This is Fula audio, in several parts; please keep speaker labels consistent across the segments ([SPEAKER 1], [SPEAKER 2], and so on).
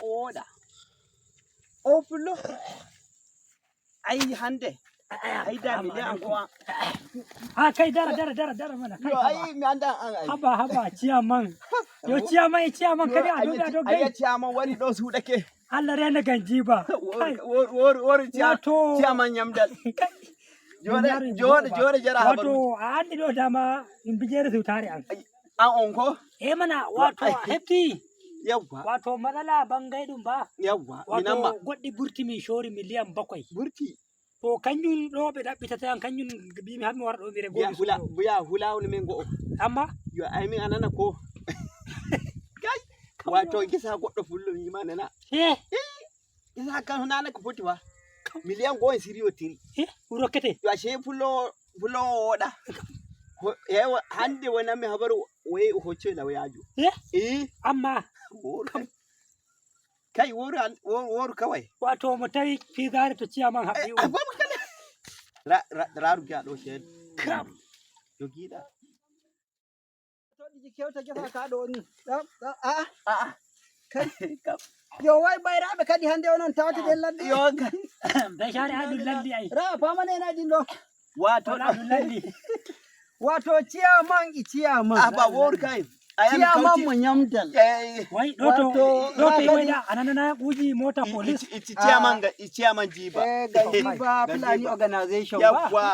[SPEAKER 1] Oda. Opulo. Ai hande. Ai da miliyan kuwa.
[SPEAKER 2] Ha kai dara mana.
[SPEAKER 1] Yo ai mi anda an ai.
[SPEAKER 2] Haba ciyaman. Yo ciyaman kadi a doga doga.
[SPEAKER 1] Ai ciyaman wani do su dake.
[SPEAKER 2] Allah rena ganji ba.
[SPEAKER 1] Wor ciyaman yamdal. Jore jara habaru.
[SPEAKER 2] Wato a andi do dama in bijere su tare an.
[SPEAKER 1] An onko?
[SPEAKER 2] Mana wato hefti.
[SPEAKER 1] Yawwa.
[SPEAKER 2] Wato malala bangaidun ba.
[SPEAKER 1] Yawwa.
[SPEAKER 2] Wato goddi burti min shori miliyan 7.
[SPEAKER 1] Burti.
[SPEAKER 2] To kanyun do be dabbitata an kanyun bimi hammi wara do mire gobi.
[SPEAKER 1] Hula woni min go.
[SPEAKER 2] Amma
[SPEAKER 1] yo ai min anana ko. Kai. Wato gisa goddo fullo mi ma nana. Isa kan nana ko foti wa. Miliyan go en siriyo tiri.
[SPEAKER 2] Urokete.
[SPEAKER 1] Yo ashe fullo woda. Yewa hande wona mi habaru we hoce la wayajo.
[SPEAKER 2] Amma
[SPEAKER 1] kai wor kawai.
[SPEAKER 2] Wato mu tai fi gare to ciyaman haɓe.
[SPEAKER 1] Raru ga do shed. Yo gida.
[SPEAKER 3] To diji kewta gefa ka do ni. Kai. Yo wai bayraɓe kadi hande onon tawti del ladde.
[SPEAKER 1] Yo
[SPEAKER 2] da shari adu lalli ai.
[SPEAKER 3] Ra famane na din do.
[SPEAKER 1] Wato
[SPEAKER 2] lalli.
[SPEAKER 3] Wato ciyaman.
[SPEAKER 1] Aba wor kai.
[SPEAKER 3] Ciyaman mu nyamdal.
[SPEAKER 2] Wai doto wai da anana guji mota police.
[SPEAKER 1] Ciyaman jiba.
[SPEAKER 3] Ga jiba Fulani organization ba.
[SPEAKER 1] Yawwa.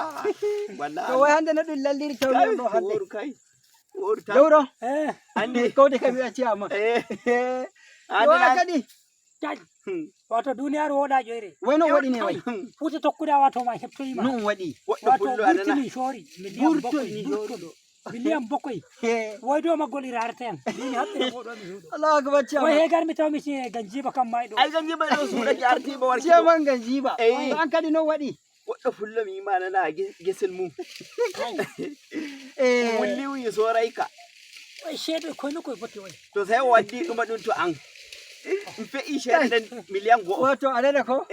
[SPEAKER 1] Wallahi.
[SPEAKER 3] To wai hande na dun lalli tawne do hande.
[SPEAKER 1] Wor kai. Wor ta.
[SPEAKER 3] Dawro.
[SPEAKER 1] Ande
[SPEAKER 3] ko de kabi ciyaman.
[SPEAKER 1] Ande
[SPEAKER 3] kadi.
[SPEAKER 2] Wato duniyar woda joire.
[SPEAKER 3] Wai no wadi ne wai.
[SPEAKER 2] Futi tokkuda wato ma heptoyi ma.
[SPEAKER 3] Non wadi.
[SPEAKER 2] Wato burti min shori miliyan 7. Miliyan 7. Wai do ma goli rarten. Dini habbe ko do mi hudo.
[SPEAKER 3] Allah akbar ciyaman.
[SPEAKER 2] Wai he gar mi taw mi ci ganjiba kam mai do.
[SPEAKER 1] Ai ganjiba do su da arti ba warki.
[SPEAKER 3] Ciyaman ganjiba. An kadi no wadi.
[SPEAKER 1] Wadda fullo mi ma na gisil mu. Wulli wi so raika.
[SPEAKER 2] Wai shedo ko no ko botti wai.
[SPEAKER 1] To sai wadi duma dun to an. In fe ishe dan miliyan go.
[SPEAKER 3] Wato alada ko?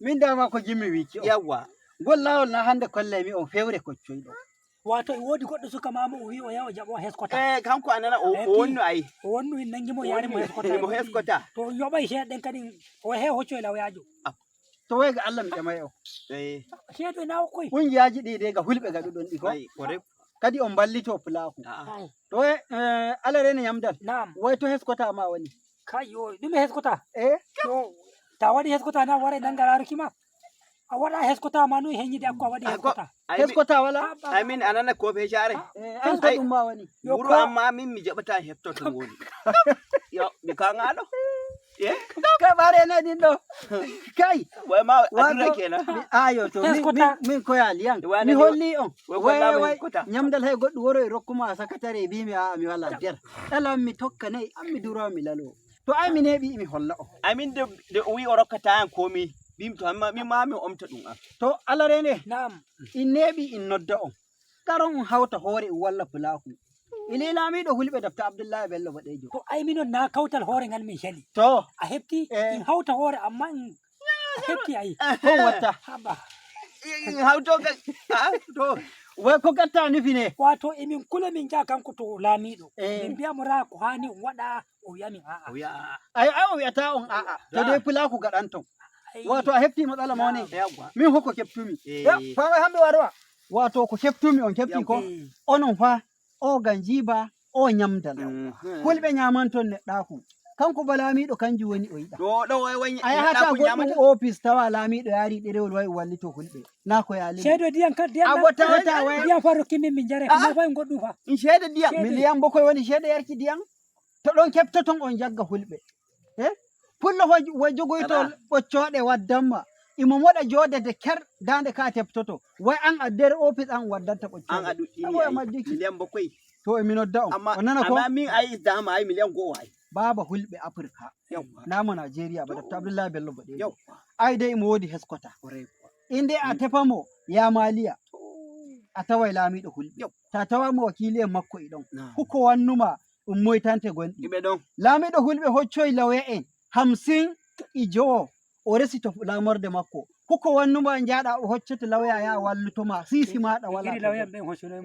[SPEAKER 3] Min da ma ko jimmi wiki.
[SPEAKER 1] Yawwa.
[SPEAKER 3] Gollawol na hande kolle mi on fewre ko coydo.
[SPEAKER 2] Wato wodi goddo suka mamu o wi o yawa jabo heskota.
[SPEAKER 1] Kanko anana o wonno ai.
[SPEAKER 2] O wonno in nangi mo yari mo heskota.
[SPEAKER 1] Mo heskota.
[SPEAKER 2] To yobai sheden kadin o he hocco lawayajo.
[SPEAKER 3] To wai ga Allah mi jama'a.
[SPEAKER 2] Shedo na koi.
[SPEAKER 3] Kungiyaji de ga hulbe ga dudon diko.
[SPEAKER 1] Ai kore.
[SPEAKER 3] Kadi on ballito fulaku. To alare ne yamdal.
[SPEAKER 2] Na'am.
[SPEAKER 3] Wai to heskota ma wani.
[SPEAKER 2] Kayo dume heskota.
[SPEAKER 3] To
[SPEAKER 2] ta wadi heskota na ware dan gararu kima. A wada heskota ma no henyi de akwa wadi heskota.
[SPEAKER 3] Heskota wala?
[SPEAKER 1] I mean anana ko fe share.
[SPEAKER 3] An ko dum ma wani.
[SPEAKER 1] Wuro amma min mi jabata hepto to woni. Yo mi ka ngado.
[SPEAKER 3] Ka bare na din do. Kai.
[SPEAKER 1] Wai ma adura kenan.
[SPEAKER 3] Ayo to min ko ya liyan. Mi holli on. Wai nyamdal hay goddu woro rokkuma sakatare bi mi wala der. Dala mi tokka nay am mi duro mi lalo. To ai mi nebi mi holla on.
[SPEAKER 1] I mean de wi orokata an komi. Bim to amma mi ma mi omta dum am.
[SPEAKER 3] To alare ne.
[SPEAKER 2] Na'am.
[SPEAKER 3] In nebi in nodda on. Karon hauta hore walla fulaku. Ile lami do hulbe dafta Abdullahi Bello badejo.
[SPEAKER 2] To ai minon na kautal hore ngal min sheli.
[SPEAKER 3] To
[SPEAKER 2] a hefti in hauta hore amma in hefti ai.
[SPEAKER 3] Ko wata.
[SPEAKER 2] Haba.
[SPEAKER 1] In hauto ga to
[SPEAKER 3] wai ko gatta nufi ne.
[SPEAKER 2] Wato emin kula min ja kanku to lamido. Min biya mura ko hani wada o yami a'a.
[SPEAKER 3] Ai o yata on a'a. To dai fulaku ga danton. Wato a hefti matsala ma ne. Min hoko keftumi. Fa wai hambe warwa. Wato ko keftumi on kefti ko. Onon fa o ganjiba o nyamdal. Kulbe nyamanton ne daku. Kanko balamido kanji woni o yida.
[SPEAKER 1] Do wai wani.
[SPEAKER 3] Ai hata goddu office tawa lamido yari derewol wai walli to kulbe. Na ko yali.
[SPEAKER 2] Shedo diyan kan diyan.
[SPEAKER 3] Abota wata wai.
[SPEAKER 2] Diyan faru kimi min jare kuma fa goddu fa.
[SPEAKER 1] In shede diyan
[SPEAKER 3] miliyan 7 woni shede yarki diyan. To don keftoton on jagga hulbe. Pullo wajogoyto boccode waddamma. Imo moda jodede ker dande ka teftoto. Wai an adder office an waddanta boccode.
[SPEAKER 1] An adudi miliyan 7.
[SPEAKER 3] To e minodda on. Onana ko.
[SPEAKER 1] Amma min ai dama ai miliyan 10 ai.
[SPEAKER 3] Baba hulbe Afrika. Namu Nigeria ba Dr. Abdullahi Bello bade. Ai dai mo wodi heskota. Inde a tefamo ya maliya. A tawai lami do hulbe. Ta tawa mo wakiliyan makko idon. Kuko wannuma ummoytante gondi. Lami do hulbe hoccoy lawe en 50 ijo o resito lamorde makko. Kuko wannuma njada o hoccete lawya ya wallutoma sisi mada wala.
[SPEAKER 2] Iri lawya ben hoccono.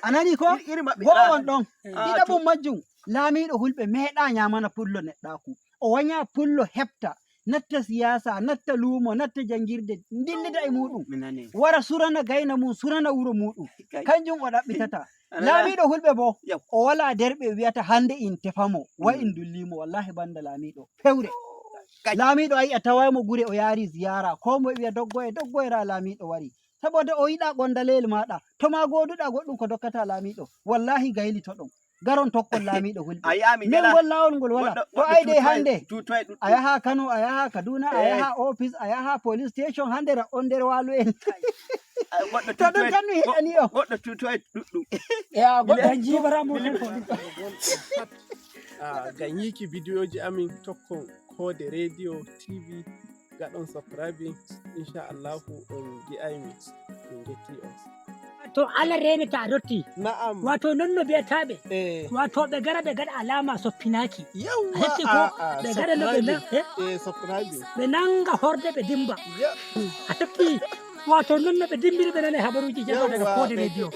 [SPEAKER 3] Anani ko? Go on don. Dida bum majjum. laamiɗo hulɓe meeɗa nyamana pullo neɗɗaku o wanya pullo hefta natta siyasa natta luumo natta jangirde dillida e muɗum wara surana gayna mum surana wuro muɗum kanjum o ɗaɓɓitata laamiɗo hulɓe bo o wala derɓe wiyata hande in tefamo wa in dullimo wallahi banda laamiɗo fewre laamiɗo ayi a tawaymo gure o yaari ziyara ko mo wiya doggoyra laamiɗo wari saboda o yiɗa gondaleyel maɗa to ma goduɗa goɗɗum ko dokkata laamiɗo wallahi gaylito ɗon garon tokkol laamiɗo hulɓe min gol lawol ngol wala to ayde hande a yaha Kano a yaha Kaduna a yaha office a yaha police station hande on nder walu en to ɗum tan mi heɗani o
[SPEAKER 1] goɗɗo tutoy ɗuɗɗum
[SPEAKER 2] goɗɗo jibaramo
[SPEAKER 4] ngam yiki bidiyoji amin tokkon Kode Radio TV gaɗon subscribing inchallahu on gi'aymi min getti on
[SPEAKER 2] to Allah renata a dotti
[SPEAKER 4] na'am
[SPEAKER 2] wato non no biyataɓe wato ɓe gara ɓe gaɗa alama soppinaki a hetti ko ɓe gaɗa no
[SPEAKER 4] subscribing
[SPEAKER 2] ɓe nanga horde ɓe dimba a hetti wato non no ɓe dimbiri ɓe nane habaruji jego daga Kode Radio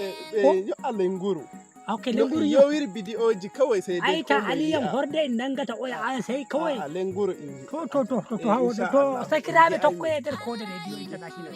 [SPEAKER 4] yo alenguru
[SPEAKER 2] ok lenguru
[SPEAKER 4] yowiri bidiyoji kawai sai dai
[SPEAKER 2] aita aliyam horde in nangata oya an sai kawai
[SPEAKER 4] lenguru in
[SPEAKER 2] to hawodo to sakiraɓe tokkoye nder Kode Radio international